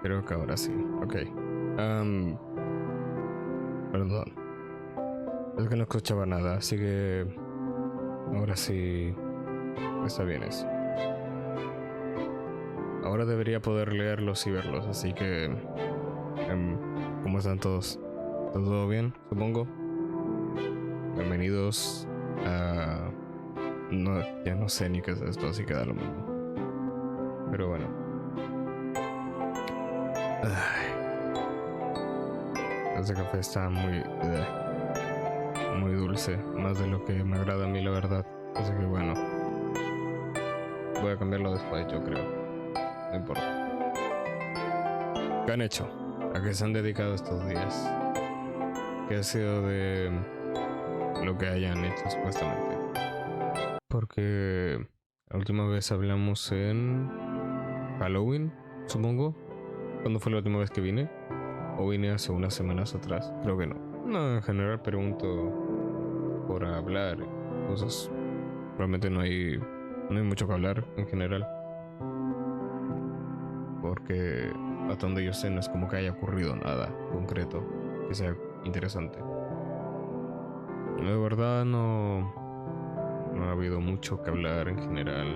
Creo que ahora sí. Ok. Am, Perdón. Es que no escuchaba nada, así que ahora sí está bien eso. Ahora debería poder leerlos y verlos, así que... ¿cómo están todos? ¿Todo bien, supongo? Bienvenidos a... No, ya no sé ni qué es esto, así que da lo mismo. Pero bueno. Ay, este café está muy dulce, más de lo que me agrada a mí, la verdad. Así que bueno, voy a cambiarlo después, yo creo. No importa. ¿Qué han hecho? ¿A qué se han dedicado estos días? ¿Qué ha sido de lo que hayan hecho supuestamente? Porque la última vez hablamos en Halloween, supongo. ¿Cuándo fue la última vez que vine? ¿O vine hace unas semanas atrás? Creo que no. No, en general pregunto por hablar cosas. Realmente no hay mucho que hablar en general. Porque hasta donde yo sé no es como que haya ocurrido nada concreto que sea interesante. De verdad no ha habido mucho que hablar en general.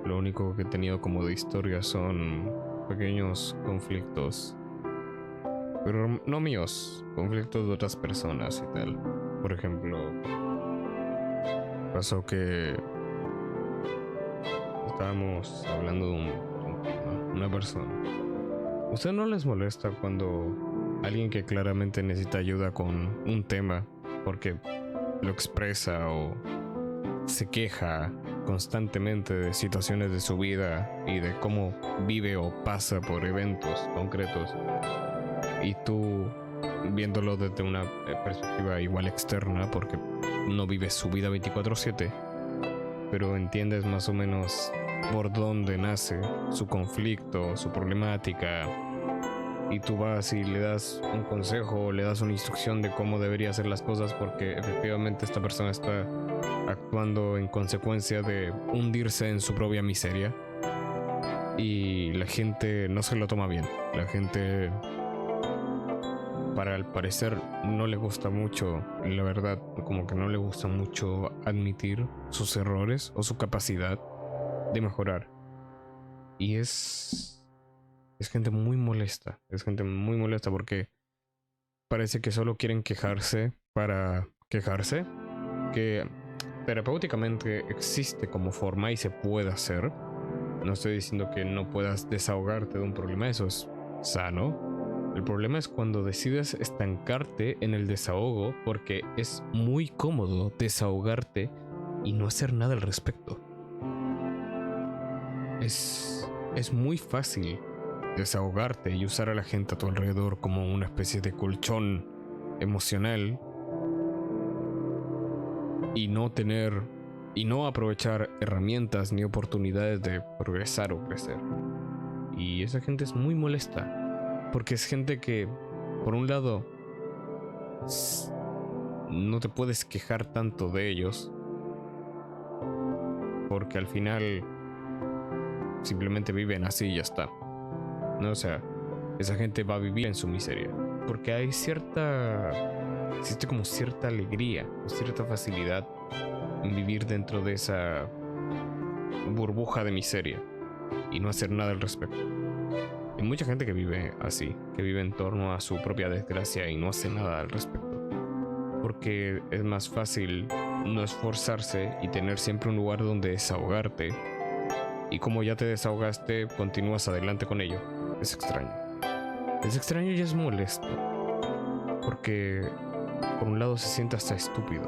Lo único que he tenido como de historia son pequeños conflictos. Pero no míos, conflictos de otras personas y tal. Por ejemplo, pasó que estábamos hablando de un tema, una persona. ¿Usted no les molesta cuando alguien que claramente necesita ayuda con un tema porque lo expresa o se queja constantemente de situaciones de su vida y de cómo vive o pasa por eventos concretos, y tú viéndolo desde una perspectiva igual externa porque no vives su vida 24/7, pero entiendes más o menos por dónde nace su conflicto, su problemática, y tú vas y le das un consejo o le das una instrucción de cómo debería hacer las cosas porque efectivamente esta persona está actuando en consecuencia de hundirse en su propia miseria, y la gente no se lo toma bien. La gente, para al parecer, no le gusta mucho, la verdad, como que no le gusta mucho admitir sus errores o su capacidad de mejorar. Y es gente muy molesta, es gente muy molesta porque parece que solo quieren quejarse para quejarse, que terapéuticamente existe como forma y se puede hacer. No estoy diciendo que no puedas desahogarte de un problema, eso es sano. El problema es cuando decides estancarte en el desahogo porque es muy cómodo desahogarte y no hacer nada al respecto. Es muy fácil desahogarte y usar a la gente a tu alrededor como una especie de colchón emocional y no aprovechar herramientas ni oportunidades de progresar o crecer. Y esa gente es muy molesta porque es gente que, por un lado, no te puedes quejar tanto de ellos porque al final simplemente viven así y ya está, ¿no? O sea, esa gente va a vivir en su miseria porque existe como cierta alegría, cierta facilidad en vivir dentro de esa burbuja de miseria y no hacer nada al respecto. Hay mucha gente que vive así, que vive en torno a su propia desgracia y no hace nada al respecto, porque es más fácil no esforzarse y tener siempre un lugar donde desahogarte, y como ya te desahogaste, continúas adelante con ello. Es extraño. Es extraño y es molesto, porque por un lado se siente hasta estúpido.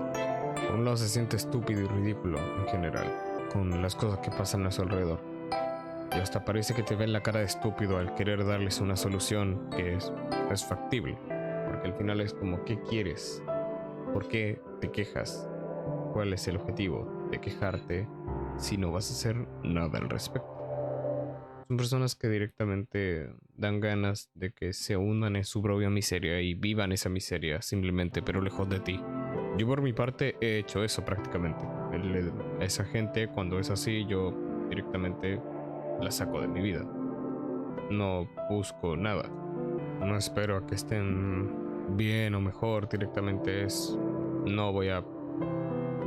Por un lado se siente estúpido y ridículo en general, con las cosas que pasan a su alrededor. Y hasta parece que te ven la cara de estúpido al querer darles una solución que es factible. Porque al final es como, ¿qué quieres? ¿Por qué te quejas? ¿Cuál es el objetivo de quejarte si no vas a hacer nada al respecto? Son personas que directamente dan ganas de que se hundan en su propia miseria y vivan esa miseria simplemente, pero lejos de ti. Yo por mi parte he hecho eso prácticamente. Esa gente, cuando es así, yo directamente la saco de mi vida. no busco nada. No espero a que estén bien o mejor. Directamente no voy a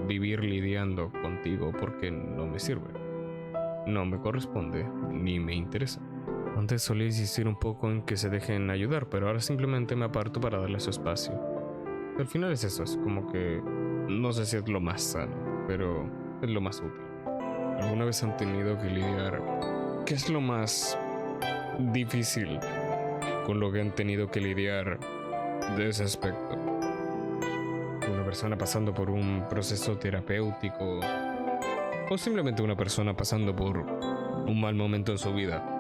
vivir lidiando contigo porque no me sirve. No me corresponde ni me interesa. Antes solía insistir un poco en que se dejen ayudar, pero ahora simplemente me aparto para darle su espacio. Al final es eso, es como que no sé si es lo más sano, pero es lo más útil. ¿Alguna vez han tenido que lidiar? ¿Qué es lo más difícil con lo que han tenido que lidiar de ese aspecto? Una persona pasando por un proceso terapéutico o simplemente una persona pasando por un mal momento en su vida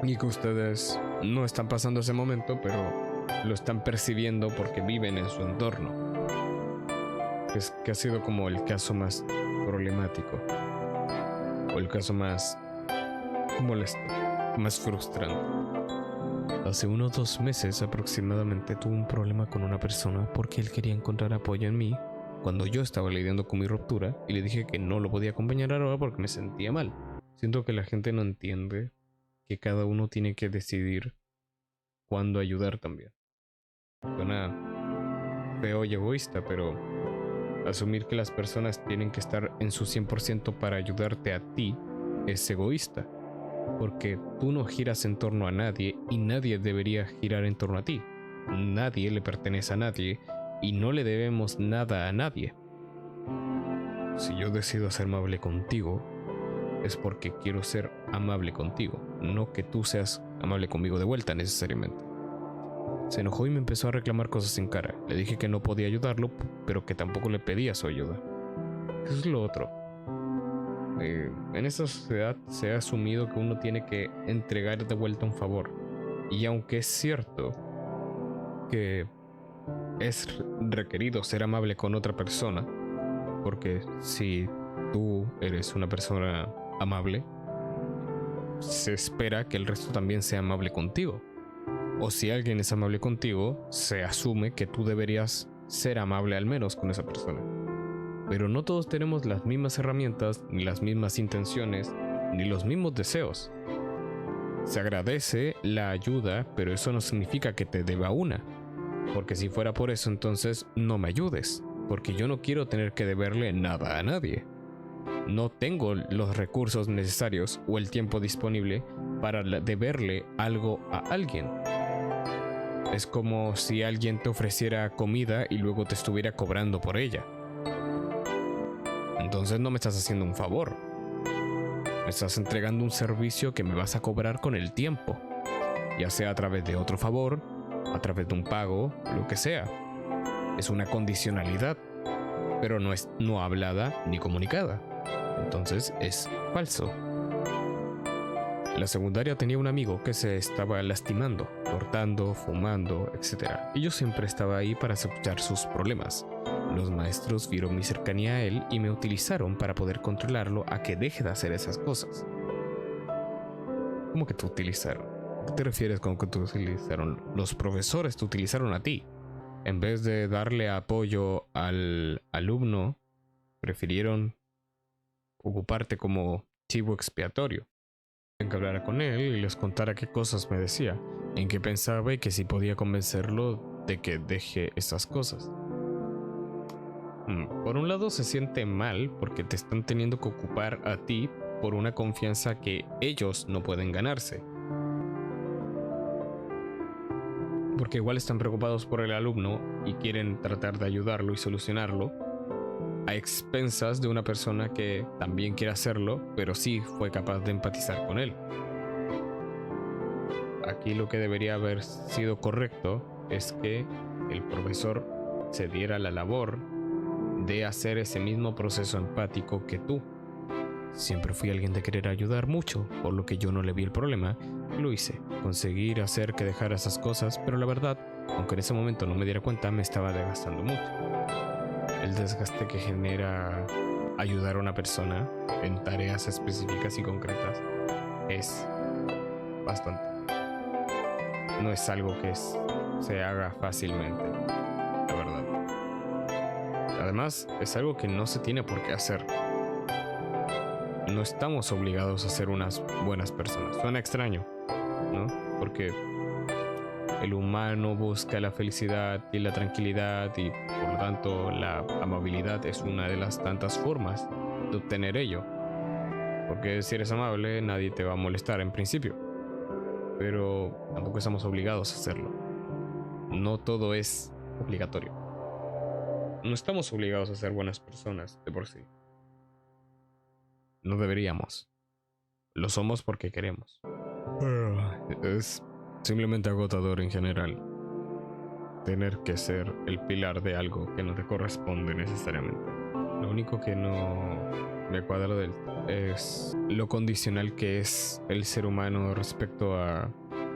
y que ustedes no están pasando ese momento, pero lo están percibiendo porque viven en su entorno. Es que ha sido como el caso más problemático o el caso más molesto, más frustrante. Hace unos 2 meses aproximadamente tuve un problema con una persona porque él quería encontrar apoyo en mí cuando yo estaba lidiando con mi ruptura y le dije que no lo podía acompañar ahora porque me sentía mal. Siento que la gente no entiende que cada uno tiene que decidir cuándo ayudar también. Suena feo y egoísta, pero asumir que las personas tienen que estar en su 100% para ayudarte a ti es egoísta, porque tú no giras en torno a nadie y nadie debería girar en torno a ti. Nadie le pertenece a nadie y no le debemos nada a nadie. Si yo decido ser amable contigo, es porque quiero ser amable contigo, no que tú seas amable conmigo de vuelta necesariamente. Se enojó y me empezó a reclamar cosas en cara. Le dije que no podía ayudarlo, pero que tampoco le pedía su ayuda. Eso es lo otro. En esta sociedad se ha asumido que uno tiene que entregar de vuelta un favor. Y aunque es cierto que es requerido ser amable con otra persona, porque si tú eres una persona amable, se espera que el resto también sea amable contigo. O si alguien es amable contigo, se asume que tú deberías ser amable al menos con esa persona. Pero no todos tenemos las mismas herramientas, ni las mismas intenciones, ni los mismos deseos. Se agradece la ayuda, pero eso no significa que te deba una. Porque si fuera por eso, entonces no me ayudes, porque yo no quiero tener que deberle nada a nadie. No tengo los recursos necesarios o el tiempo disponible para deberle algo a alguien. Es como si alguien te ofreciera comida y luego te estuviera cobrando por ella. Entonces no me estás haciendo un favor. Me estás entregando un servicio que me vas a cobrar con el tiempo. Ya sea a través de otro favor, a través de un pago, lo que sea. Es una condicionalidad, pero no es no hablada ni comunicada. Entonces es falso. En la secundaria tenía un amigo que se estaba lastimando, cortando, fumando, etc. Y yo siempre estaba ahí para escuchar sus problemas. Los maestros vieron mi cercanía a él y me utilizaron para poder controlarlo a que deje de hacer esas cosas. ¿Cómo que te utilizaron? ¿A qué te refieres con que te utilizaron? Los profesores te utilizaron a ti. En vez de darle apoyo al alumno, prefirieron ocuparte como chivo expiatorio. En que hablara con él y les contara qué cosas me decía, en qué pensaba y que si podía convencerlo de que deje esas cosas. Por un lado se siente mal porque te están teniendo que ocupar a ti por una confianza que ellos no pueden ganarse. Porque igual están preocupados por el alumno y quieren tratar de ayudarlo y solucionarlo a expensas de una persona que también quiere hacerlo, pero sí fue capaz de empatizar con él. Aquí lo que debería haber sido correcto es que el profesor se diera la labor de hacer ese mismo proceso empático que tú. Siempre fui alguien de querer ayudar mucho, por lo que yo no le vi el problema. Lo hice, conseguir hacer que dejara esas cosas, pero la verdad, aunque en ese momento no me diera cuenta, me estaba desgastando mucho. El desgaste que genera ayudar a una persona en tareas específicas y concretas es bastante. No es algo que se haga fácilmente, la verdad. Además, es algo que no se tiene por qué hacer. no estamos obligados a ser unas buenas personas. Suena extraño, ¿no? Porque el humano busca la felicidad y la tranquilidad y por lo tanto la amabilidad es una de las tantas formas de obtener ello. Porque si eres amable nadie te va a molestar en principio, pero tampoco estamos obligados a hacerlo. No todo es obligatorio. No estamos obligados a ser buenas personas de por sí. No deberíamos. Lo somos porque queremos. Es simplemente agotador en general tener que ser el pilar de algo que no te corresponde necesariamente. Lo único que no me cuadra es lo condicional que es el ser humano respecto a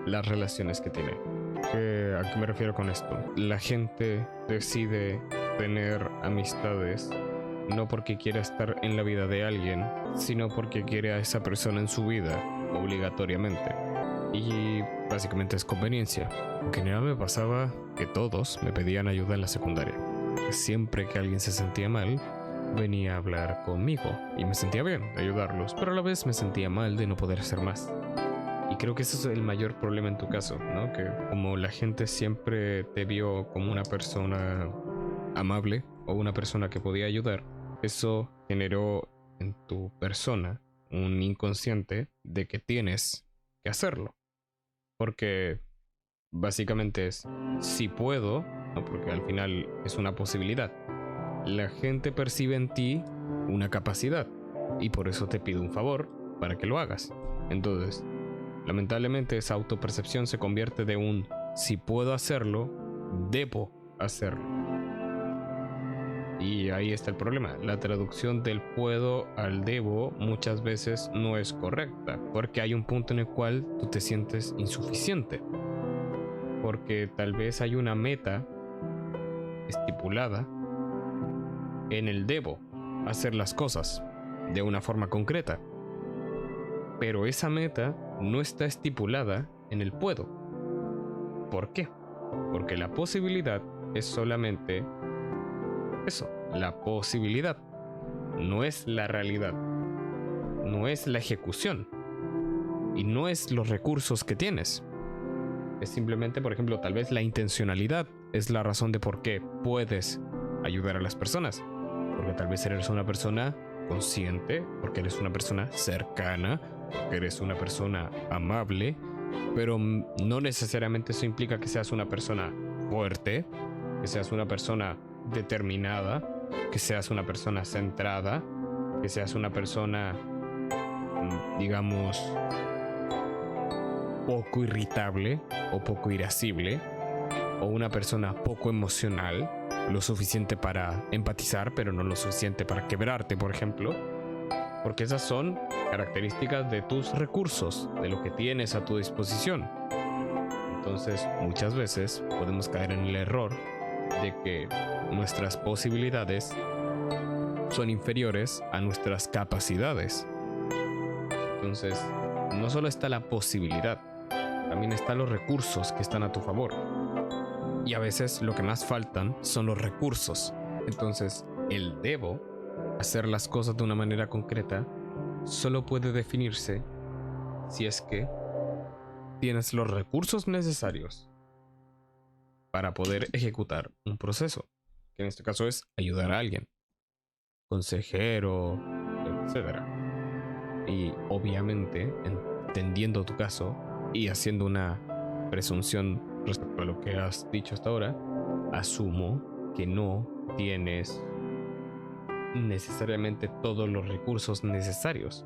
las relaciones que tiene. ¿A qué me refiero con esto? La gente decide tener amistades no porque quiera estar en la vida de alguien, sino porque quiere a esa persona en su vida, obligatoriamente. Y básicamente es conveniencia. En general me pasaba que todos me pedían ayuda en la secundaria. Siempre que alguien se sentía mal, venía a hablar conmigo y me sentía bien de ayudarlos, pero a la vez me sentía mal de no poder hacer más. Y creo que ese es el mayor problema en tu caso, ¿no? Que como la gente siempre te vio como una persona amable o una persona que podía ayudar, eso generó en tu persona un inconsciente de que tienes que hacerlo. Porque básicamente es, si puedo, ¿no? Porque al final es una posibilidad. La gente percibe en ti una capacidad y por eso te pide un favor para que lo hagas. Entonces, lamentablemente esa autopercepción se convierte de un si puedo hacerlo, debo hacerlo. Y ahí está el problema. La traducción del puedo al debo muchas veces no es correcta, porque hay un punto en el cual tú te sientes insuficiente. Porque tal vez hay una meta estipulada en el debo, hacer las cosas de una forma concreta. Pero esa meta no está estipulada en el puedo. ¿Por qué? Porque la posibilidad es solamente eso, la posibilidad. No es la realidad. No es la ejecución. Y no es los recursos que tienes. Es simplemente, por ejemplo, tal vez la intencionalidad es la razón de por qué puedes ayudar a las personas. Porque tal vez eres una persona consciente, porque eres una persona cercana, porque eres una persona amable, pero no necesariamente eso implica que seas una persona fuerte, que seas una persona determinada, que seas una persona centrada, que seas una persona, digamos, poco irritable o poco irascible, o una persona poco emocional, lo suficiente para empatizar, pero no lo suficiente para quebrarte, por ejemplo, porque esas son características de tus recursos, de lo que tienes a tu disposición. Entonces, muchas veces podemos caer en el error de que nuestras posibilidades son inferiores a nuestras capacidades. Entonces, no solo está la posibilidad, también están los recursos que están a tu favor. Y a veces lo que más faltan son los recursos. Entonces, el debo, hacer las cosas de una manera concreta, solo puede definirse si es que tienes los recursos necesarios para poder ejecutar un proceso, que en este caso es ayudar a alguien, consejero, etcétera. Y obviamente, entendiendo tu caso y haciendo una presunción respecto a lo que has dicho hasta ahora, asumo que no tienes necesariamente todos los recursos necesarios.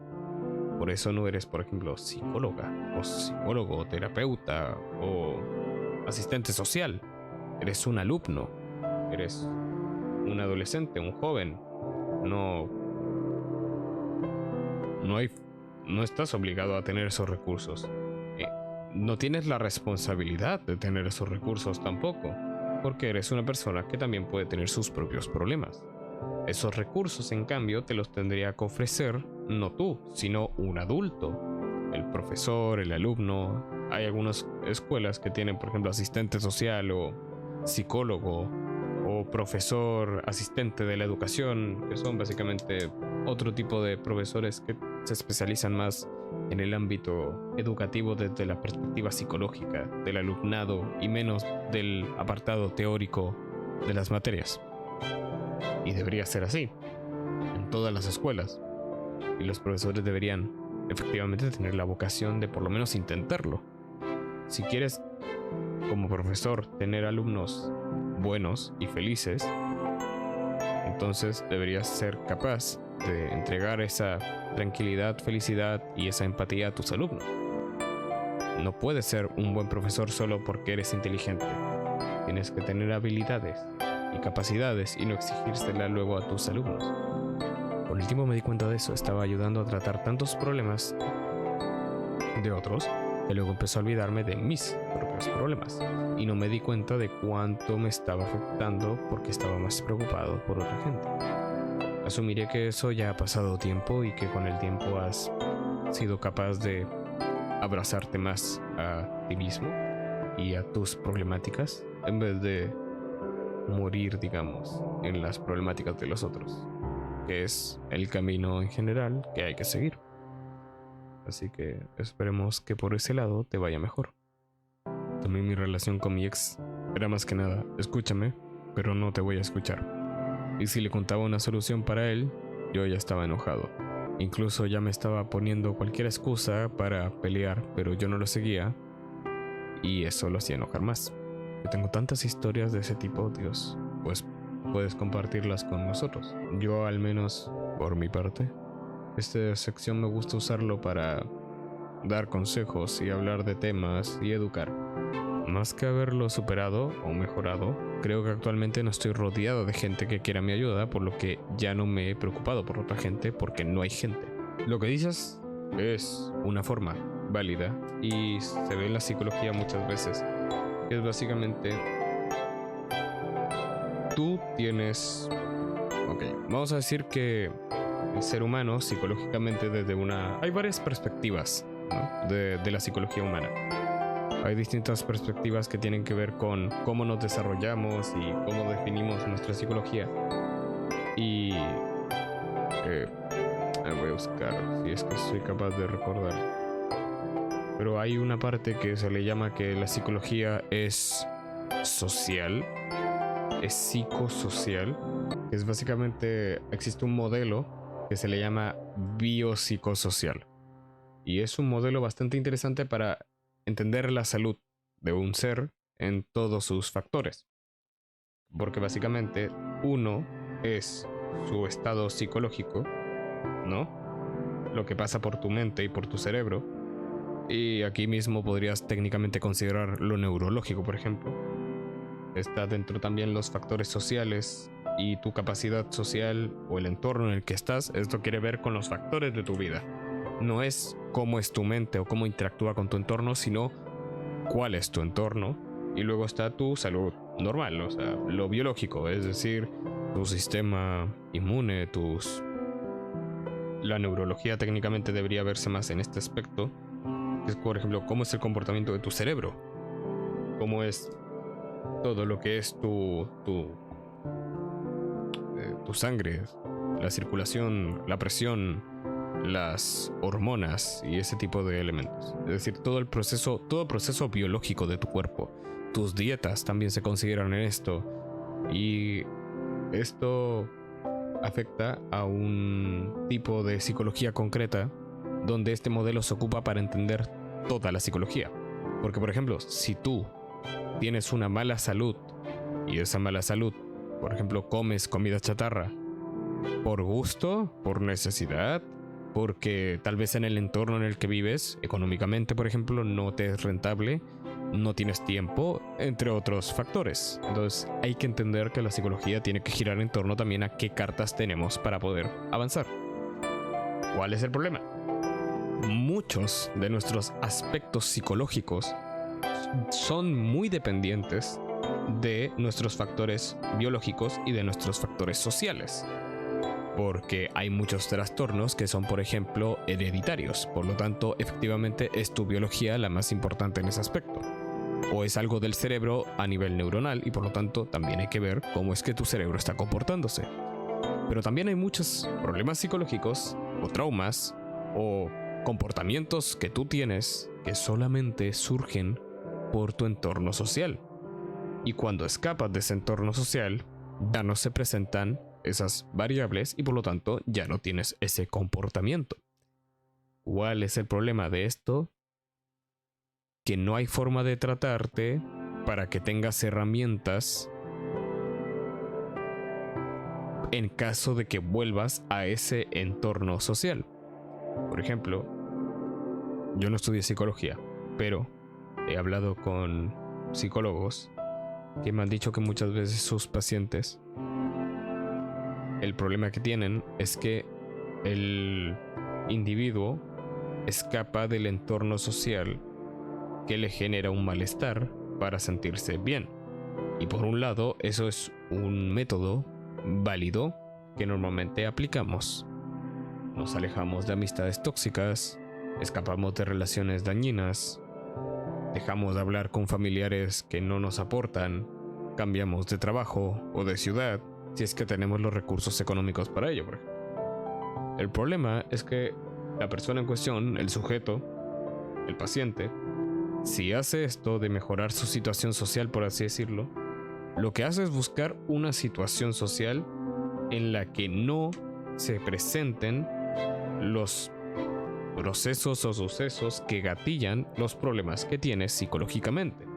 Por eso no eres, por ejemplo, psicóloga o psicólogo o terapeuta o asistente social. Eres un alumno, eres un adolescente, un joven. No estás obligado a tener esos recursos. No tienes la responsabilidad de tener esos recursos tampoco, porque eres una persona que también puede tener sus propios problemas. Esos recursos, en cambio, te los tendría que ofrecer no tú, sino un adulto. El profesor, el alumno. Hay algunas escuelas que tienen, por ejemplo, asistente social o psicólogo o profesor asistente de la educación, que son básicamente otro tipo de profesores que se especializan más en el ámbito educativo desde la perspectiva psicológica del alumnado y menos del apartado teórico de las materias. Y debería ser así en todas las escuelas. Y los profesores deberían efectivamente tener la vocación de por lo menos intentarlo. Si quieres, como profesor, tener alumnos buenos y felices, entonces deberías ser capaz de entregar esa tranquilidad, felicidad y esa empatía a tus alumnos. No puedes ser un buen profesor solo porque eres inteligente. Tienes que tener habilidades y capacidades y no exigírsela luego a tus alumnos. Con el tiempo me di cuenta de eso. Estaba ayudando a tratar tantos problemas de otros que luego empezó a olvidarme de mis propios problemas y no me di cuenta de cuánto me estaba afectando porque estaba más preocupado por otra gente. Asumiré que eso ya ha pasado tiempo y que con el tiempo has sido capaz de abrazarte más a ti mismo y a tus problemáticas en vez de morir, digamos, en las problemáticas de los otros, que es el camino en general que hay que seguir. Así que esperemos que por ese lado te vaya mejor. También mi relación con mi ex era más que nada: escúchame, pero no te voy a escuchar. Y si le contaba una solución para él, yo ya estaba enojado. Incluso ya me estaba poniendo cualquier excusa para pelear, pero yo no lo seguía y eso lo hacía enojar más. Yo tengo tantas historias de ese tipo, Dios, pues puedes compartirlas con nosotros. Yo, al menos por mi parte, esta sección me gusta usarlo para dar consejos y hablar de temas y educar. Más que haberlo superado o mejorado, creo que actualmente no estoy rodeado de gente que quiera mi ayuda, por lo que ya no me he preocupado por otra gente porque no hay gente. Lo que dices es una forma válida y se ve en la psicología muchas veces, que es básicamente tú tienes... Ok, vamos a decir que el ser humano psicológicamente desde una... Hay varias perspectivas, ¿no? de la psicología humana. Hay distintas perspectivas que tienen que ver con cómo nos desarrollamos y cómo definimos nuestra psicología. Y voy a buscar si es que soy capaz de recordar. Pero hay una parte que se le llama que la psicología es social, es psicosocial, que es básicamente, existe un modelo que se le llama biopsicosocial. Y es un modelo bastante interesante para entender la salud de un ser en todos sus factores. Porque básicamente uno es su estado psicológico, ¿no? Lo que pasa por tu mente y por tu cerebro. Y aquí mismo podrías técnicamente considerar lo neurológico, por ejemplo. Está dentro también los factores sociales y tu capacidad social o el entorno en el que estás. Esto quiere ver con los factores de tu vida. No es cómo es tu mente o cómo interactúa con tu entorno, sino cuál es tu entorno. Y luego está tu salud normal, o sea, lo biológico, es decir, tu sistema inmune, la neurología técnicamente debería verse más en este aspecto, que es, por ejemplo, cómo es el comportamiento de tu cerebro, cómo es todo lo que es tu sangre, la circulación, la presión, las hormonas y ese tipo de elementos. Es decir, todo proceso biológico de tu cuerpo. Tus dietas también se consideran en esto. Y esto afecta a un tipo de psicología concreta, donde este modelo se ocupa para entender toda la psicología. Porque, por ejemplo, si tú tienes una mala salud y esa mala salud, por ejemplo, comes comida chatarra por gusto, por necesidad, porque tal vez en el entorno en el que vives, económicamente, por ejemplo, no te es rentable, no tienes tiempo, entre otros factores. Entonces hay que entender que la psicología tiene que girar en torno también a qué cartas tenemos para poder avanzar. ¿Cuál es el problema? Muchos de nuestros aspectos psicológicos son muy dependientes de nuestros factores biológicos y de nuestros factores sociales. Porque hay muchos trastornos que son, por ejemplo, hereditarios. Por lo tanto, efectivamente es tu biología la más importante en ese aspecto. O es algo del cerebro a nivel neuronal y por lo tanto también hay que ver cómo es que tu cerebro está comportándose. Pero también hay muchos problemas psicológicos o traumas o comportamientos que tú tienes que solamente surgen por tu entorno social. Y cuando escapas de ese entorno social, ya no se presentan esas variables y por lo tanto ya no tienes ese comportamiento. ¿Cuál es el problema de esto? Que no hay forma de tratarte para que tengas herramientas en caso de que vuelvas a ese entorno social. Por ejemplo, yo no estudié psicología, pero he hablado con psicólogos que me han dicho que muchas veces sus pacientes, el problema que tienen es que el individuo escapa del entorno social que le genera un malestar para sentirse bien. Y por un lado, eso es un método válido que normalmente aplicamos. Nos alejamos de amistades tóxicas, escapamos de relaciones dañinas, dejamos de hablar con familiares que no nos aportan, cambiamos de trabajo o de ciudad si es que tenemos los recursos económicos para ello, por ejemplo. El problema es que la persona en cuestión, el sujeto, el paciente, si hace esto de mejorar su situación social, por así decirlo, lo que hace es buscar una situación social en la que no se presenten los procesos o sucesos que gatillan los problemas que tienes psicológicamente.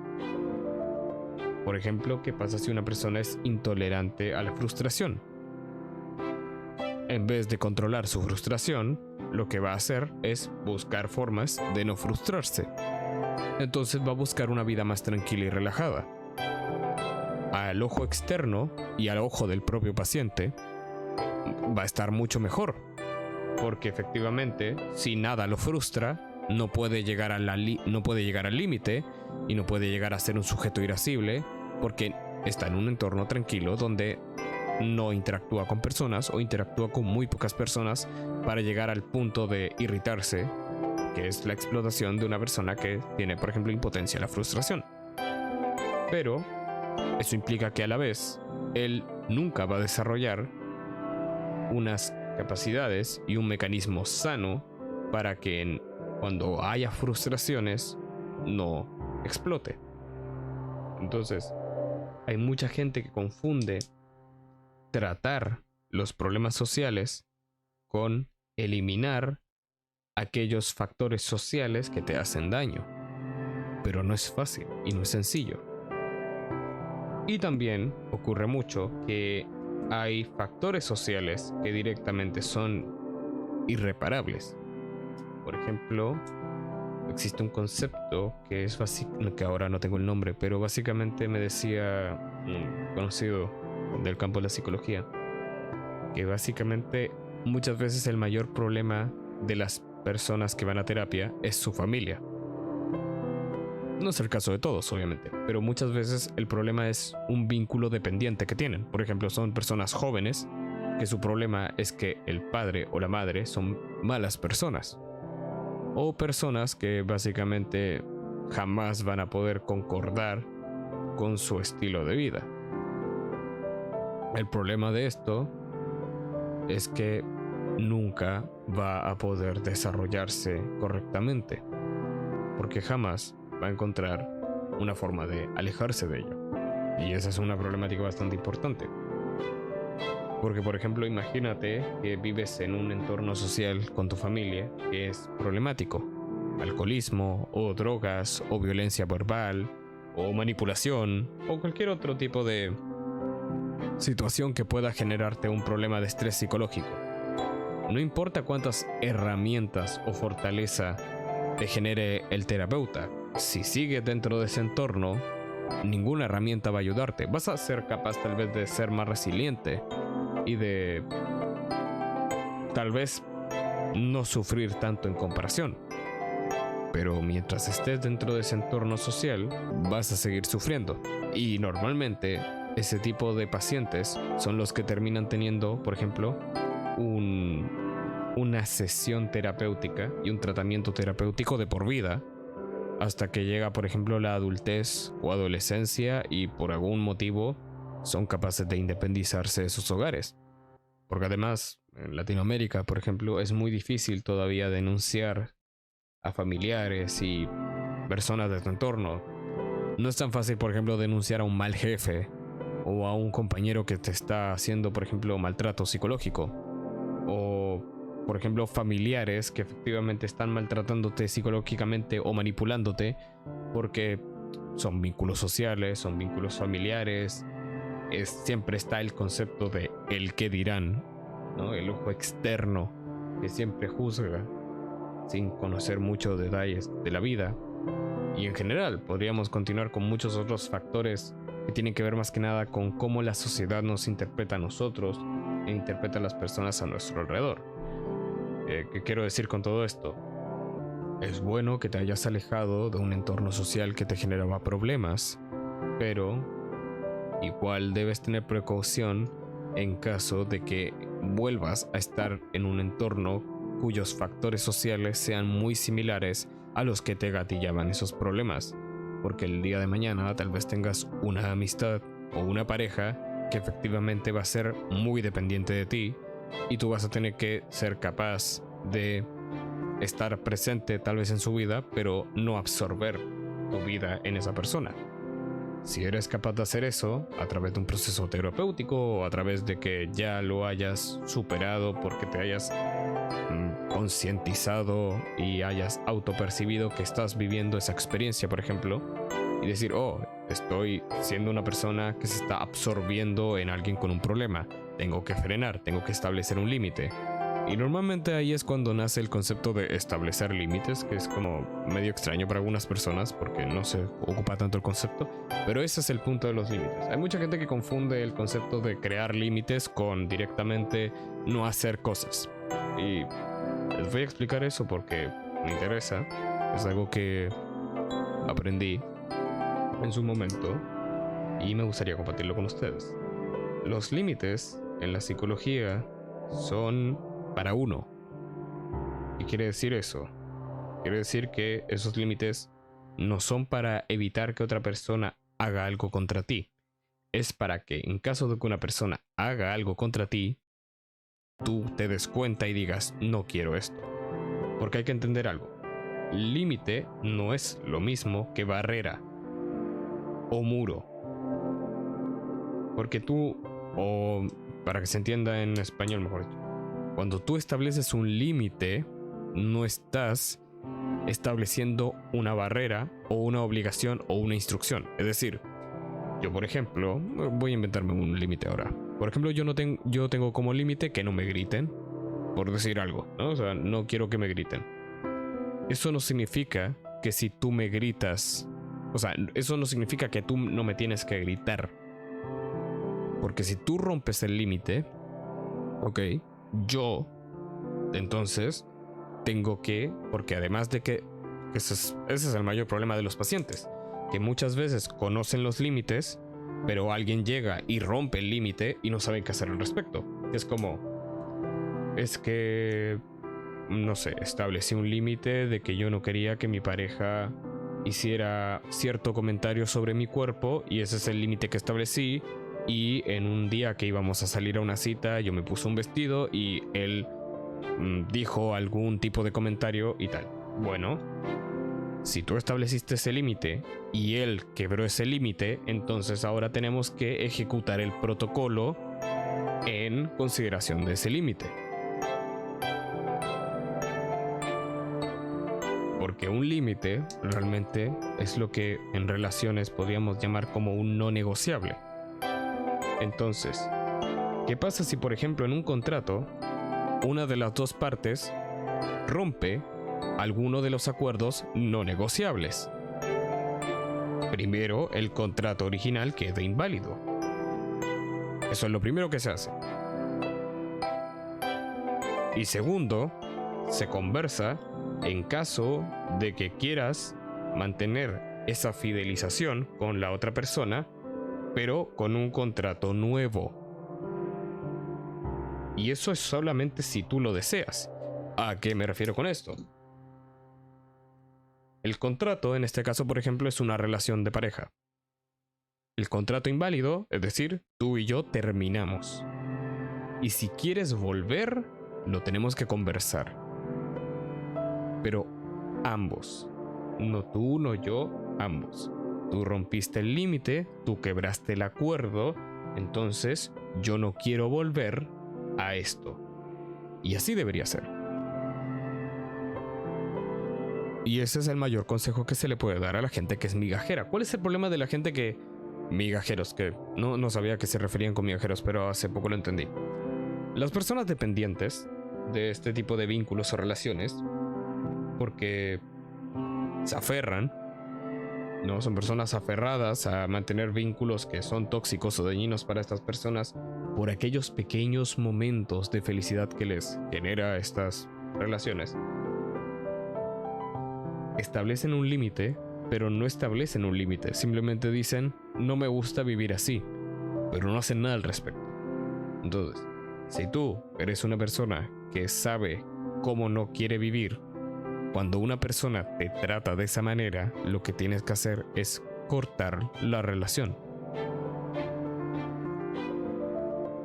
Por ejemplo, ¿qué pasa si una persona es intolerante a la frustración? En vez de controlar su frustración, lo que va a hacer es buscar formas de no frustrarse. Entonces va a buscar una vida más tranquila y relajada. Al ojo externo y al ojo del propio paciente va a estar mucho mejor, porque efectivamente, si nada lo frustra, no puede llegar al límite y no puede llegar a ser un sujeto irascible, porque está en un entorno tranquilo donde no interactúa con personas o interactúa con muy pocas personas para llegar al punto de irritarse, que es la explotación de una persona que tiene, por ejemplo, impotencia a la frustración. Pero eso implica que a la vez él nunca va a desarrollar unas capacidades y un mecanismo sano para que cuando haya frustraciones no explote. Entonces, hay mucha gente que confunde tratar los problemas sociales con eliminar aquellos factores sociales que te hacen daño. Pero no es fácil y no es sencillo. Y también ocurre mucho que hay factores sociales que directamente son irreparables. Por ejemplo, existe un concepto que es que ahora no tengo el nombre, pero básicamente me decía un conocido del campo de la psicología que básicamente muchas veces el mayor problema de las personas que van a terapia es su familia. No es el caso de todos, obviamente, pero muchas veces el problema es un vínculo dependiente que tienen. Por ejemplo, son personas jóvenes que su problema es que el padre o la madre son malas personas. O personas que básicamente jamás van a poder concordar con su estilo de vida. El problema de esto es que nunca va a poder desarrollarse correctamente, porque jamás va a encontrar una forma de alejarse de ello. Y esa es una problemática bastante importante. Porque, por ejemplo, imagínate que vives en un entorno social con tu familia que es problemático. Alcoholismo, o drogas, o violencia verbal, o manipulación, o cualquier otro tipo de situación que pueda generarte un problema de estrés psicológico. No importa cuántas herramientas o fortaleza te genere el terapeuta, si sigues dentro de ese entorno, ninguna herramienta va a ayudarte. Vas a ser capaz tal vez de ser más resiliente y de tal vez no sufrir tanto en comparación. Pero mientras estés dentro de ese entorno social, vas a seguir sufriendo. Y normalmente ese tipo de pacientes son los que terminan teniendo, por ejemplo, una sesión terapéutica y un tratamiento terapéutico de por vida, hasta que llega, por ejemplo, la adultez o adolescencia y por algún motivo son capaces de independizarse de sus hogares. Porque además, en Latinoamérica, por ejemplo, es muy difícil todavía denunciar a familiares y personas de tu entorno. No es tan fácil, por ejemplo, denunciar a un mal jefe o a un compañero que te está haciendo, por ejemplo, maltrato psicológico. O, por ejemplo, familiares que efectivamente están maltratándote psicológicamente o manipulándote porque son vínculos sociales, son vínculos familiares. Siempre está el concepto de el que dirán, ¿no? El ojo externo que siempre juzga sin conocer muchos detalles de la vida. Y en general podríamos continuar con muchos otros factores que tienen que ver más que nada con cómo la sociedad nos interpreta a nosotros e interpreta a las personas a nuestro alrededor. ¿Qué quiero decir con todo esto? Es bueno que te hayas alejado de un entorno social que te generaba problemas, pero igual debes tener precaución en caso de que vuelvas a estar en un entorno cuyos factores sociales sean muy similares a los que te gatillaban esos problemas, porque el día de mañana tal vez tengas una amistad o una pareja que efectivamente va a ser muy dependiente de ti y tú vas a tener que ser capaz de estar presente tal vez en su vida, pero no absorber tu vida en esa persona. Si eres capaz de hacer eso a través de un proceso terapéutico o a través de que ya lo hayas superado porque te hayas concientizado y hayas autopercibido que estás viviendo esa experiencia, por ejemplo, y decir, oh, estoy siendo una persona que se está absorbiendo en alguien con un problema, tengo que frenar, tengo que establecer un límite. Y normalmente ahí es cuando nace el concepto de establecer límites, que es como medio extraño para algunas personas porque no se ocupa tanto el concepto, pero ese es el punto de los límites. Hay mucha gente que confunde el concepto de crear límites con directamente no hacer cosas. Y les voy a explicar eso porque me interesa. Es algo que aprendí en su momento y me gustaría compartirlo con ustedes. Los límites en la psicología son para uno. ¿Qué quiere decir eso? Quiere decir que esos límites no son para evitar que otra persona haga algo contra ti. Es para que en caso de que una persona haga algo contra ti, tú te des cuenta y digas, no quiero esto. Porque hay que entender algo. Límite no es lo mismo que barrera o muro. Porque tú, o para que se entienda en español mejor dicho, cuando tú estableces un límite, no estás estableciendo una barrera o una obligación o una instrucción. Es decir, yo por ejemplo, voy a inventarme un límite ahora. Por ejemplo, yo tengo como límite que no me griten, por decir algo, ¿no? O sea, no quiero que me griten. Eso no significa que si tú me gritas, o sea, eso no significa que tú no me tienes que gritar. Porque si tú rompes el límite, ok, yo entonces tengo que, porque además de que ese es el mayor problema de los pacientes, que muchas veces conocen los límites, pero alguien llega y rompe el límite y no saben qué hacer al respecto. Es como, es que, no sé, establecí un límite de que yo no quería que mi pareja hiciera cierto comentario sobre mi cuerpo y ese es el límite que establecí. Y en un día que íbamos a salir a una cita, yo me puse un vestido y él dijo algún tipo de comentario y tal. Bueno, si tú estableciste ese límite y él quebró ese límite, entonces ahora tenemos que ejecutar el protocolo en consideración de ese límite. Porque un límite realmente es lo que en relaciones podríamos llamar como un no negociable. Entonces, ¿qué pasa si por ejemplo en un contrato una de las dos partes rompe alguno de los acuerdos no negociables? Primero, el contrato original queda inválido. Eso es lo primero que se hace. Y segundo, se conversa en caso de que quieras mantener esa fidelización con la otra persona, pero con un contrato nuevo. Y eso es solamente si tú lo deseas. ¿A qué me refiero con esto? El contrato, en este caso, por ejemplo, es una relación de pareja. El contrato inválido, es decir, tú y yo terminamos. Y si quieres volver, lo tenemos que conversar. Pero ambos. No tú, no yo, ambos. Tú rompiste el límite, tú quebraste el acuerdo, entonces yo no quiero volver a esto. Y así debería ser. Y ese es el mayor consejo que se le puede dar a la gente que es migajera. ¿Cuál es el problema de la gente que... migajeros, que no sabía a qué se referían con migajeros, pero hace poco lo entendí. Las personas dependientes de este tipo de vínculos o relaciones, porque se aferran, ¿no? Son personas aferradas a mantener vínculos que son tóxicos o dañinos para estas personas por aquellos pequeños momentos de felicidad que les genera estas relaciones. Establecen un límite, pero no establecen un límite. Simplemente dicen, no me gusta vivir así, pero no hacen nada al respecto. Entonces, si tú eres una persona que sabe cómo no quiere vivir, cuando una persona te trata de esa manera, lo que tienes que hacer es cortar la relación.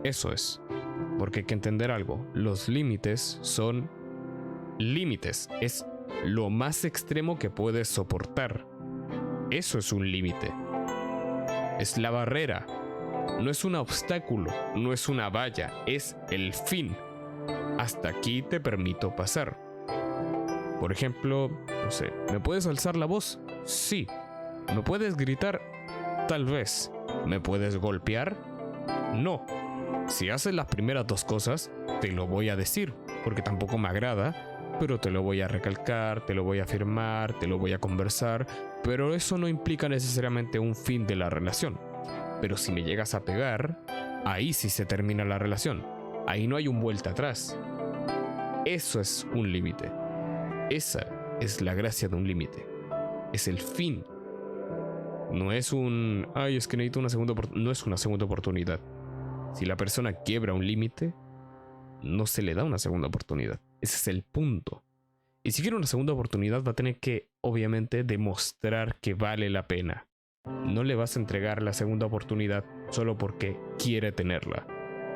Eso es. Porque hay que entender algo. Los límites son límites. Es lo más extremo que puedes soportar. Eso es un límite. Es la barrera. No es un obstáculo, no es una valla, es el fin. Hasta aquí te permito pasar. Por ejemplo, no sé, ¿me puedes alzar la voz? Sí. ¿Me puedes gritar? Tal vez. ¿Me puedes golpear? No. Si haces las primeras dos cosas, te lo voy a decir, porque tampoco me agrada, pero te lo voy a recalcar, te lo voy a afirmar, te lo voy a conversar, pero eso no implica necesariamente un fin de la relación. Pero si me llegas a pegar, ahí sí se termina la relación. Ahí no hay un vuelta atrás. Eso es un límite. Esa es la gracia de un límite. Es el fin. No es un... ay, es que necesito una segunda oportunidad. No es una segunda oportunidad. Si la persona quiebra un límite, no se le da una segunda oportunidad. Ese es el punto. Y si quiere una segunda oportunidad, va a tener que, obviamente, demostrar que vale la pena. No le vas a entregar la segunda oportunidad solo porque quiere tenerla.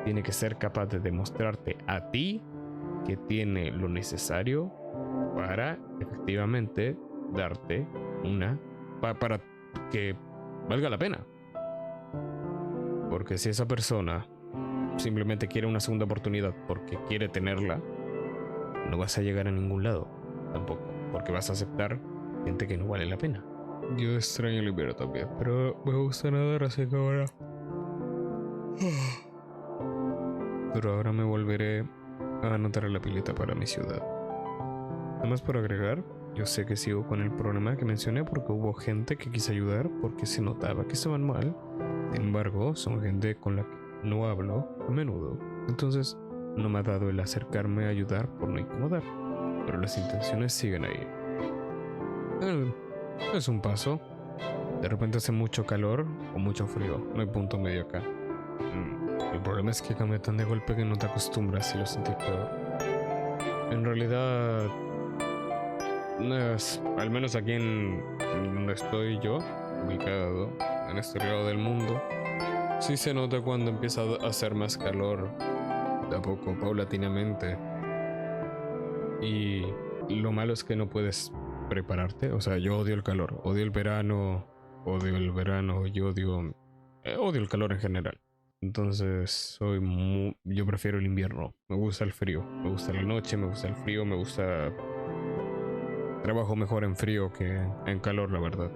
Tiene que ser capaz de demostrarte a ti que tiene lo necesario para efectivamente darte una... para que valga la pena. Porque si esa persona simplemente quiere una segunda oportunidad porque quiere tenerla, no vas a llegar a ningún lado tampoco, porque vas a aceptar gente que no vale la pena. Yo extraño el invierno también, pero me gusta nadar, así que ahora... pero ahora me volveré a anotar la pileta para mi ciudad. Además, por agregar, yo sé que sigo con el problema que mencioné porque hubo gente que quise ayudar porque se notaba que estaban mal. Sin embargo, son gente con la que no hablo a menudo. Entonces, no me ha dado el acercarme a ayudar por no incomodar. Pero las intenciones siguen ahí. Es un paso. De repente hace mucho calor o mucho frío. No hay punto medio acá. El problema es que cambia tan de golpe que no te acostumbras y lo sentís peor. En realidad, al menos aquí en donde estoy yo, ubicado en este lado del mundo, sí se nota cuando empieza a hacer más calor, de a poco, paulatinamente. Y lo malo es que no puedes prepararte. O sea, yo odio el calor, odio el verano, yo odio el calor en general. Entonces yo prefiero el invierno. Me gusta el frío, me gusta la noche, me gusta el frío, me gusta... Trabajo mejor en frío que en calor, la verdad.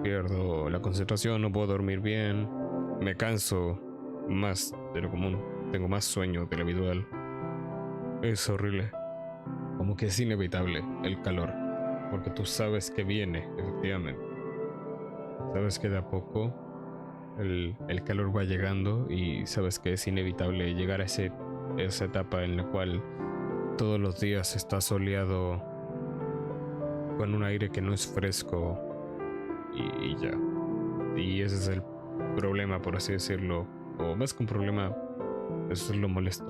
Pierdo la concentración, no puedo dormir bien, me canso más de lo común, tengo más sueño de lo habitual. Es horrible. Como que es inevitable el calor, porque tú sabes que viene, efectivamente. Sabes que de a poco el calor va llegando y sabes que es inevitable llegar a esa etapa en la cual todos los días está soleado con un aire que no es fresco y ya. Y ese es el problema, por así decirlo, o más que un problema, eso es lo molesto,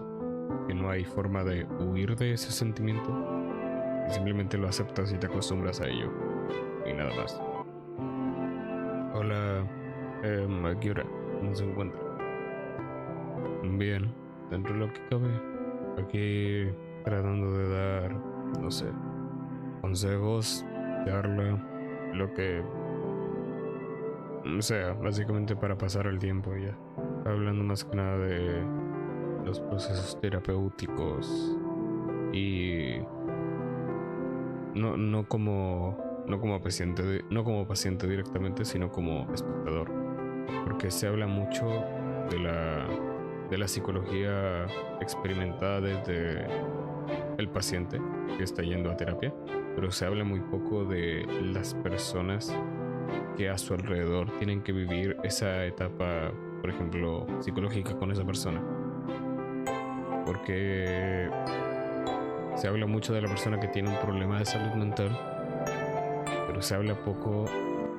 que no hay forma de huir de ese sentimiento y simplemente lo aceptas y te acostumbras a ello y nada más. Hola, ¿a qué hora? ¿Cómo se encuentra? Bien, dentro de lo que cabe. Aquí tratando de dar, no sé, consejos, charla, lo que sea, básicamente para pasar el tiempo ya. Hablando más que nada de los procesos terapéuticos y no como paciente directamente, sino como espectador, porque se habla mucho de la psicología experimentada desde el paciente que está yendo a terapia, pero se habla muy poco de las personas que a su alrededor tienen que vivir esa etapa, por ejemplo, psicológica con esa persona, porque se habla mucho de la persona que tiene un problema de salud mental, pero se habla poco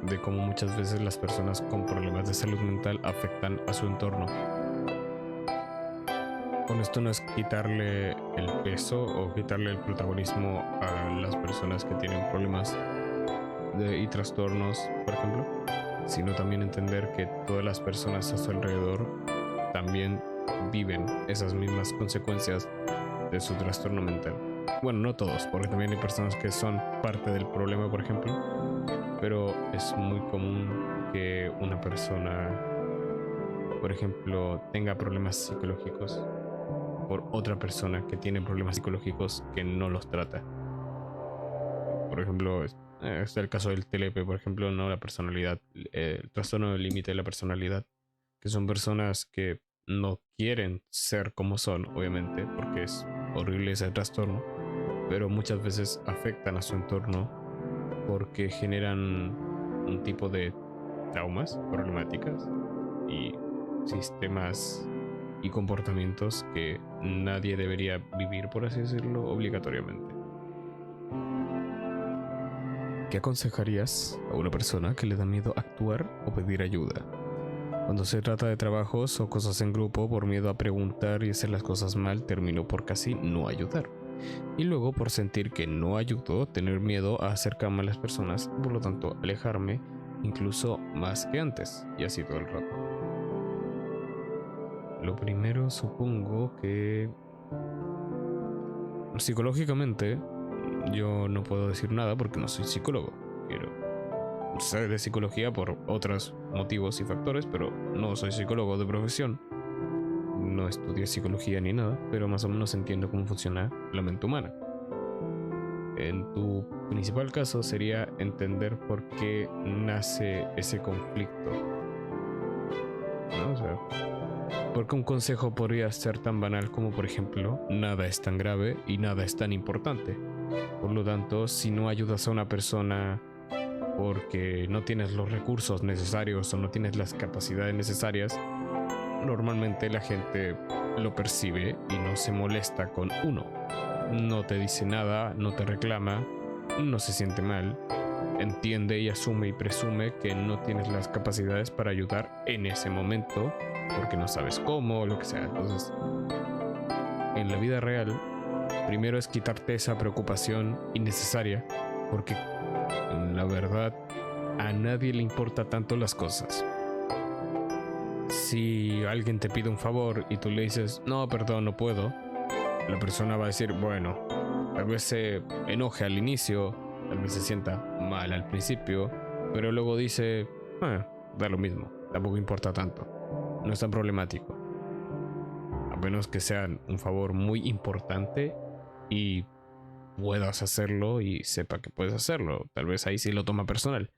de cómo muchas veces las personas con problemas de salud mental afectan a su entorno. Con esto no es quitarle el peso o quitarle el protagonismo a las personas que tienen problemas y trastornos, por ejemplo, sino también entender que todas las personas a su alrededor también viven esas mismas consecuencias de su trastorno mental. Bueno, no todos, porque también hay personas que son parte del problema, por ejemplo, pero es muy común que una persona, por ejemplo, tenga problemas psicológicos por otra persona que tiene problemas psicológicos que no los trata. Por ejemplo, está el caso del TLP, por ejemplo, no la personalidad, el trastorno del límite de la personalidad, que son personas que no quieren ser como son, obviamente, porque es horrible ese trastorno, pero muchas veces afectan a su entorno porque generan un tipo de traumas, problemáticas y sistemas y comportamientos que nadie debería vivir, por así decirlo, obligatoriamente. ¿Qué aconsejarías a una persona que le da miedo actuar o pedir ayuda? Cuando se trata de trabajos o cosas en grupo, por miedo a preguntar y hacer las cosas mal, termino por casi no ayudar. Y luego por sentir que no ayudo, tener miedo a acercarme a las personas y por lo tanto alejarme incluso más que antes, y así todo el rato. Lo primero, supongo que psicológicamente yo no puedo decir nada porque no soy psicólogo. Quiero sé de psicología por otros motivos y factores, pero no soy psicólogo de profesión. No estudié psicología ni nada, pero más o menos entiendo cómo funciona la mente humana. En tu principal caso sería entender por qué nace ese conflicto, ¿no? O sea, porque un consejo podría ser tan banal como, por ejemplo, nada es tan grave y nada es tan importante. Por lo tanto, si no ayudas a una persona porque no tienes los recursos necesarios o no tienes las capacidades necesarias, normalmente la gente lo percibe y no se molesta con uno. No te dice nada, no te reclama, no se siente mal, entiende y asume y presume que no tienes las capacidades para ayudar en ese momento porque no sabes cómo o lo que sea. Entonces, en la vida real, primero es quitarte esa preocupación innecesaria, porque la verdad a nadie le importa tanto las cosas. Si alguien te pide un favor y tú le dices, no, perdón, no puedo, la persona va a decir, bueno, tal vez se enoje al inicio, tal vez se sienta mal al principio, pero luego dice, da lo mismo, tampoco importa tanto, no es tan problemático. A menos que sea un favor muy importante y puedas hacerlo y sepa que puedes hacerlo, tal vez ahí sí lo toma personal.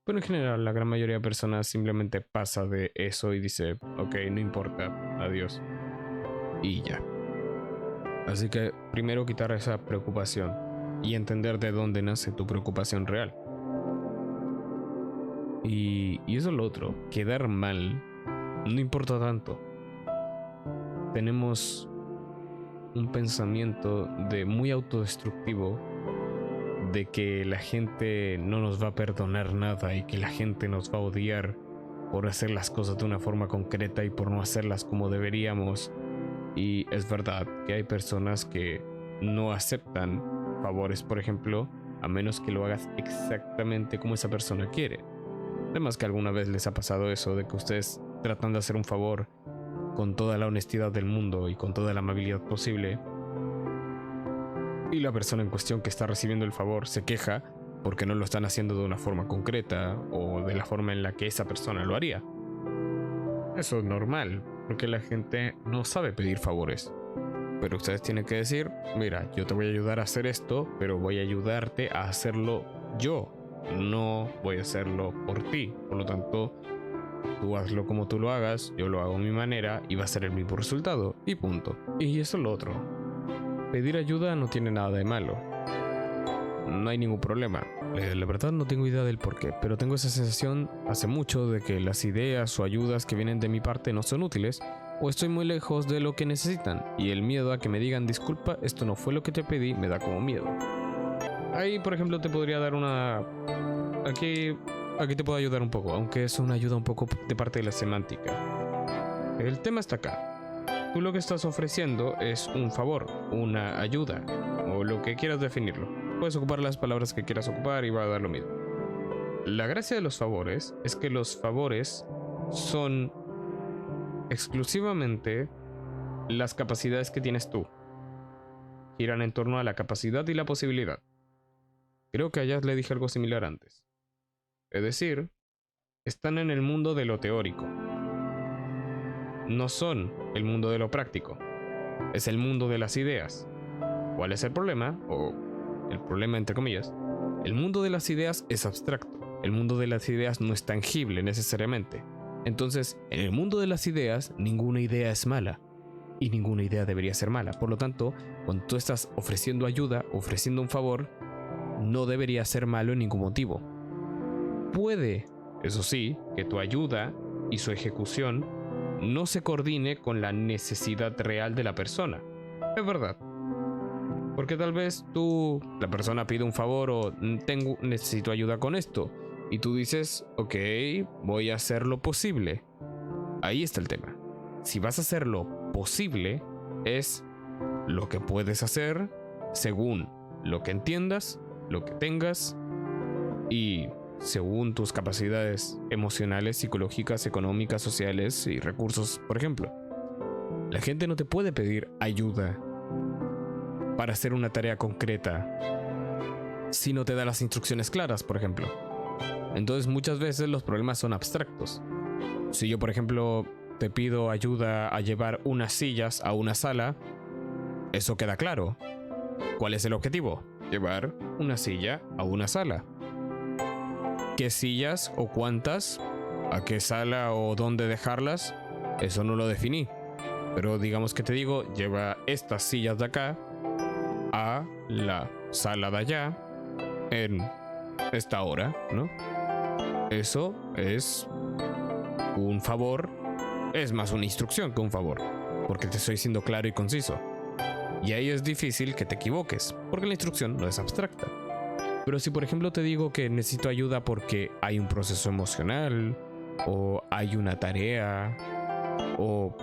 Pero en general la gran mayoría de personas simplemente pasa de eso y dice, ok, no importa, adiós. Y ya. Así que primero quitar esa preocupación y entender de dónde nace tu preocupación real. Y eso es lo otro, quedar mal no importa tanto. Tenemos un pensamiento de muy autodestructivo de que la gente no nos va a perdonar nada y que la gente nos va a odiar por hacer las cosas de una forma concreta y por no hacerlas como deberíamos. Y es verdad que hay personas que no aceptan favores, por ejemplo, a menos que lo hagas exactamente como esa persona quiere. Además que alguna vez les ha pasado eso de que ustedes tratan de hacer un favor con toda la honestidad del mundo y con toda la amabilidad posible, y la persona en cuestión que está recibiendo el favor se queja porque no lo están haciendo de una forma concreta o de la forma en la que esa persona lo haría. Eso es normal, porque la gente no sabe pedir favores. Pero ustedes tienen que decir, mira, yo te voy a ayudar a hacer esto, pero voy a ayudarte a hacerlo yo. No voy a hacerlo por ti. Por lo tanto, tú hazlo como tú lo hagas, yo lo hago a mi manera y va a ser el mismo resultado. Y punto. Y eso es lo otro. Pedir ayuda no tiene nada de malo. No hay ningún problema. La verdad no tengo idea del por qué, pero tengo esa sensación hace mucho de que las ideas o ayudas que vienen de mi parte no son útiles, o estoy muy lejos de lo que necesitan, y el miedo a que me digan disculpa, esto no fue lo que te pedí, me da como miedo. Ahí, por ejemplo, te podría dar una... Aquí te puedo ayudar un poco, aunque es una ayuda un poco de parte de la semántica. El tema está acá. Tú lo que estás ofreciendo es un favor, una ayuda, o lo que quieras definirlo. Puedes ocupar las palabras que quieras ocupar y va a dar lo mismo. La gracia de los favores es que los favores son exclusivamente las capacidades que tienes tú. Giran en torno a la capacidad y la posibilidad. Creo que a Jazz le dije algo similar antes. Es decir, están en el mundo de lo teórico. No son el mundo de lo práctico. Es el mundo de las ideas. ¿Cuál es el problema? O el problema entre comillas. El mundo de las ideas es abstracto. El mundo de las ideas no es tangible necesariamente. Entonces, en el mundo de las ideas, ninguna idea es mala. Y ninguna idea debería ser mala. Por lo tanto, cuando tú estás ofreciendo ayuda, ofreciendo un favor, no debería ser malo en ningún motivo. Puede, eso sí, que tu ayuda y su ejecución no se coordine con la necesidad real de la persona. Es verdad. Porque tal vez la persona pide un favor o necesito ayuda con esto. Y tú dices, ok, voy a hacer lo posible. Ahí está el tema. Si vas a hacer lo posible, es lo que puedes hacer según lo que entiendas, lo que tengas y según tus capacidades emocionales, psicológicas, económicas, sociales y recursos, por ejemplo. La gente no te puede pedir ayuda para hacer una tarea concreta si no te da las instrucciones claras, por ejemplo. Entonces muchas veces los problemas son abstractos. Si yo, por ejemplo, te pido ayuda a llevar unas sillas a una sala, eso queda claro. ¿Cuál es el objetivo? Llevar una silla a una sala. ¿Qué sillas o cuántas? ¿A qué sala o dónde dejarlas? Eso no lo definí. Pero digamos que te digo, lleva estas sillas de acá a la sala de allá en esta hora, ¿no? Eso es un favor, es más una instrucción que un favor, porque te estoy siendo claro y conciso. Y ahí es difícil que te equivoques, porque la instrucción no es abstracta. Pero si por ejemplo te digo que necesito ayuda porque hay un proceso emocional, o hay una tarea, o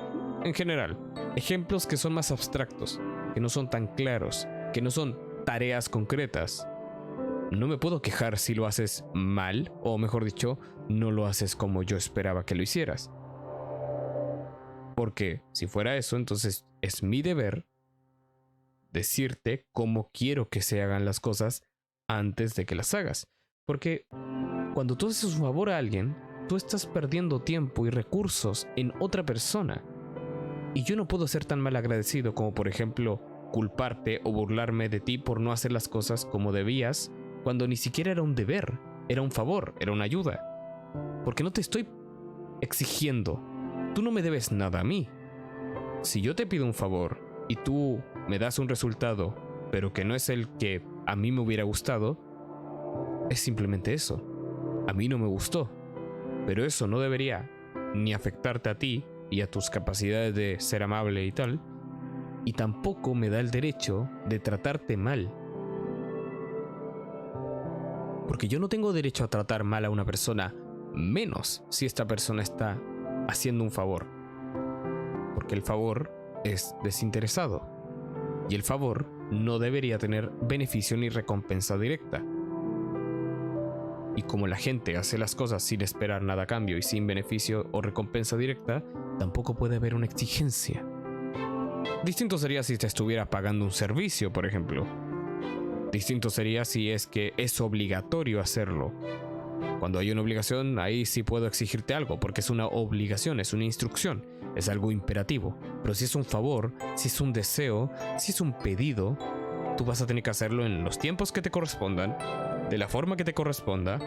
en general, ejemplos que son más abstractos, que no son tan claros, que no son tareas concretas, no me puedo quejar si lo haces mal, o mejor dicho, no lo haces como yo esperaba que lo hicieras. Porque si fuera eso, entonces es mi deber decirte cómo quiero que se hagan las cosas antes de que las hagas. Porque cuando tú haces un favor a alguien, tú estás perdiendo tiempo y recursos en otra persona. Y yo no puedo ser tan mal agradecido como, por ejemplo, culparte o burlarme de ti por no hacer las cosas como debías, cuando ni siquiera era un deber, era un favor, era una ayuda. Porque no te estoy exigiendo. Tú no me debes nada a mí. Si yo te pido un favor y tú me das un resultado, pero que no es el que a mí me hubiera gustado, es simplemente eso. A mí no me gustó. Pero eso no debería ni afectarte a ti y a tus capacidades de ser amable y tal, y tampoco me da el derecho de tratarte mal. Porque yo no tengo derecho a tratar mal a una persona, menos si esta persona está haciendo un favor. Porque el favor es desinteresado. Y el favor no debería tener beneficio ni recompensa directa. Y como la gente hace las cosas sin esperar nada a cambio y sin beneficio o recompensa directa, tampoco puede haber una exigencia. Distinto sería si te estuviera pagando un servicio, por ejemplo. Distinto sería si es que es obligatorio hacerlo. Cuando hay una obligación, ahí sí puedo exigirte algo, porque es una obligación, es una instrucción, es algo imperativo. Pero si es un favor, si es un deseo, si es un pedido, tú vas a tener que hacerlo en los tiempos que te correspondan, de la forma que te corresponda,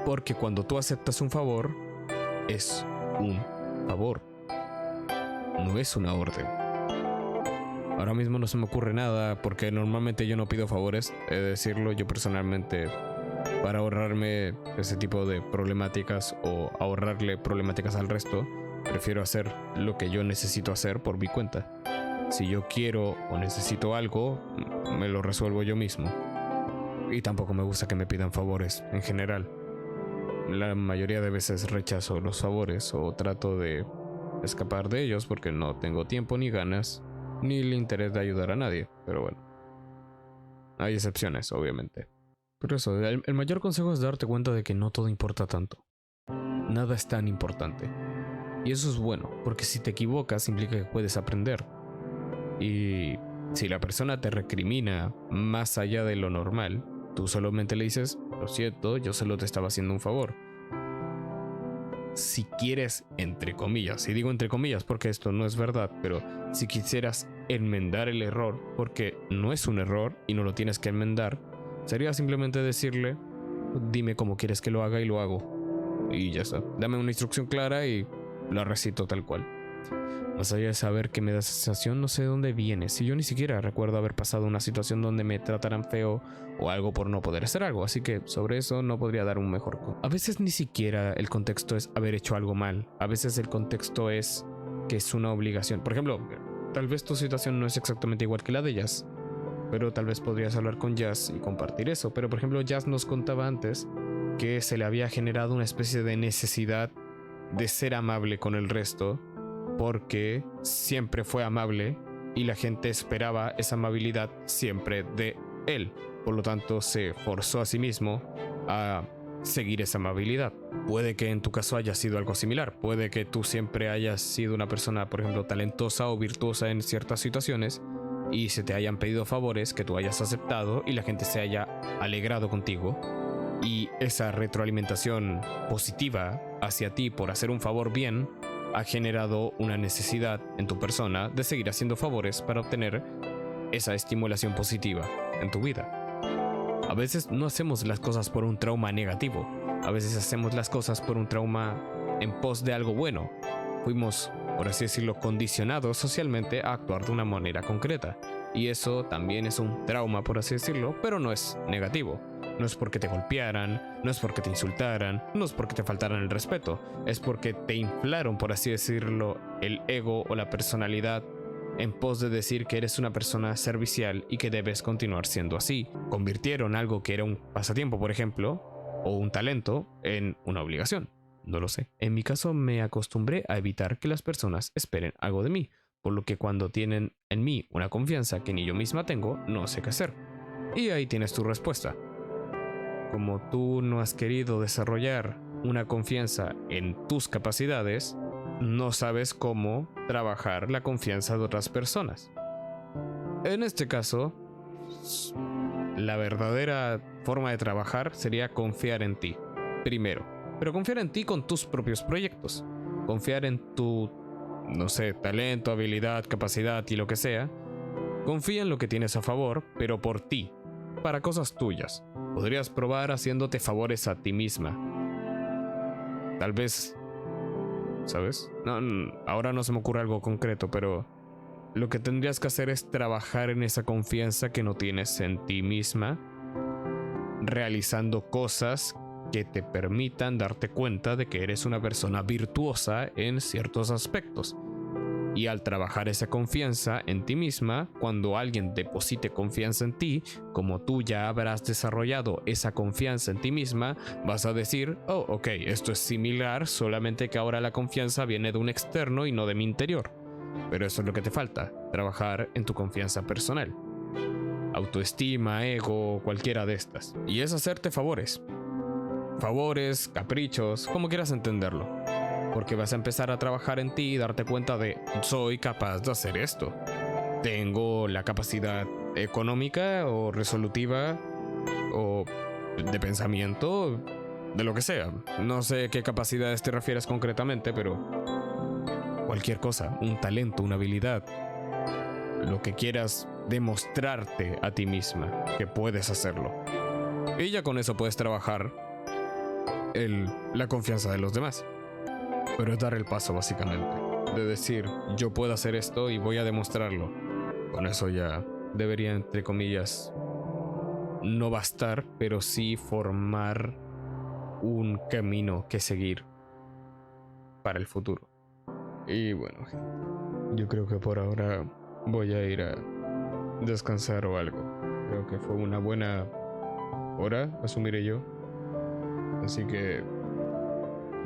porque cuando tú aceptas un favor, es un favor, no es una orden. Ahora mismo no se me ocurre nada, porque normalmente yo no pido favores, he de decirlo, yo personalmente, para ahorrarme ese tipo de problemáticas o ahorrarle problemáticas al resto, prefiero hacer lo que yo necesito hacer por mi cuenta. Si yo quiero o necesito algo, me lo resuelvo yo mismo. Y tampoco me gusta que me pidan favores en general. La mayoría de veces rechazo los favores o trato de escapar de ellos porque no tengo tiempo ni ganas ni el interés de ayudar a nadie. Pero bueno, hay excepciones, obviamente. Pero eso, el mayor consejo es darte cuenta de que no todo importa tanto. Nada es tan importante. Y eso es bueno, porque si te equivocas implica que puedes aprender. Y si la persona te recrimina más allá de lo normal, tú solamente le dices, lo siento, yo solo te estaba haciendo un favor. Si quieres, entre comillas, y digo entre comillas porque esto no es verdad, pero si quisieras enmendar el error, porque no es un error y no lo tienes que enmendar, sería simplemente decirle, dime cómo quieres que lo haga y lo hago. Y ya está, dame una instrucción clara y la recito tal cual. Más allá de saber que me da sensación, no sé de dónde viene. Si yo ni siquiera recuerdo haber pasado una situación donde me trataran feo o algo por no poder hacer algo, así que sobre eso no podría dar un mejor A veces ni siquiera el contexto es haber hecho algo mal. A veces el contexto es que es una obligación. Por ejemplo, tal vez tu situación no es exactamente igual que la de Jazz, pero tal vez podrías hablar con Jazz y compartir eso. Pero por ejemplo, Jazz nos contaba antes que se le había generado una especie de necesidad de ser amable con el resto, porque siempre fue amable y la gente esperaba esa amabilidad siempre de él. Por lo tanto, se forzó a sí mismo a seguir esa amabilidad. Puede que en tu caso haya sido algo similar. Puede que tú siempre hayas sido una persona, por ejemplo, talentosa o virtuosa en ciertas situaciones y se te hayan pedido favores que tú hayas aceptado y la gente se haya alegrado contigo. Y esa retroalimentación positiva hacia ti por hacer un favor bien ha generado una necesidad en tu persona de seguir haciendo favores para obtener esa estimulación positiva en tu vida. A veces no hacemos las cosas por un trauma negativo, a veces hacemos las cosas por un trauma en pos de algo bueno. Fuimos, por así decirlo, condicionados socialmente a actuar de una manera concreta. Y eso también es un trauma, por así decirlo, pero no es negativo. No es porque te golpearan, no es porque te insultaran, no es porque te faltaran el respeto. Es porque te inflaron, por así decirlo, el ego o la personalidad en pos de decir que eres una persona servicial y que debes continuar siendo así. Convirtieron algo que era un pasatiempo, por ejemplo, o un talento, en una obligación. No lo sé. En mi caso me acostumbré a evitar que las personas esperen algo de mí, por lo que cuando tienen en mí una confianza que ni yo misma tengo, no sé qué hacer. Y ahí tienes tu respuesta. Como tú no has querido desarrollar una confianza en tus capacidades, no sabes cómo trabajar la confianza de otras personas. En este caso, la verdadera forma de trabajar sería confiar en ti, primero. Pero confiar en ti con tus propios proyectos. Confiar en tu, no sé, talento, habilidad, capacidad y lo que sea. Confía en lo que tienes a favor, pero por ti, para cosas tuyas. Podrías probar haciéndote favores a ti misma. Tal vez, ¿sabes? No, ahora no se me ocurre algo concreto, pero lo que tendrías que hacer es trabajar en esa confianza que no tienes en ti misma, realizando cosas que te permitan darte cuenta de que eres una persona virtuosa en ciertos aspectos. Y al trabajar esa confianza en ti misma, cuando alguien deposite confianza en ti, como tú ya habrás desarrollado esa confianza en ti misma, vas a decir, oh, ok, esto es similar, solamente que ahora la confianza viene de un externo y no de mi interior. Pero eso es lo que te falta, trabajar en tu confianza personal. autoestima, ego, cualquiera de estas. Y es hacerte favores. Favores, caprichos, como quieras entenderlo. Porque vas a empezar a trabajar en ti y darte cuenta de soy capaz de hacer esto. Tengo la capacidad económica o resolutiva o de pensamiento, de lo que sea. No sé qué capacidades te refieres concretamente, pero cualquier cosa, un talento, una habilidad, lo que quieras demostrarte a ti misma que puedes hacerlo. Y ya con eso puedes trabajar la confianza de los demás. Pero es dar el paso básicamente, de decir yo puedo hacer esto y voy a demostrarlo. Con eso ya debería, entre comillas, no bastar, pero sí formar un camino que seguir para el futuro. Y bueno, yo creo que por ahora voy a ir a descansar o algo. Creo que fue una buena hora, asumiré yo. Así que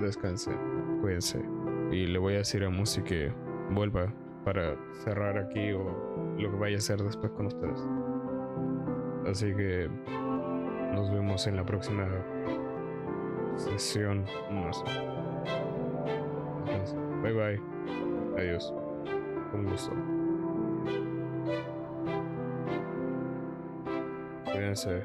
descansen, cuídense. Y le voy a decir a Musi que vuelva para cerrar aquí o lo que vaya a hacer después con ustedes. Así que nos vemos en la próxima sesión. No sé. Entonces, bye bye. Adiós. Un gusto. Cuídense.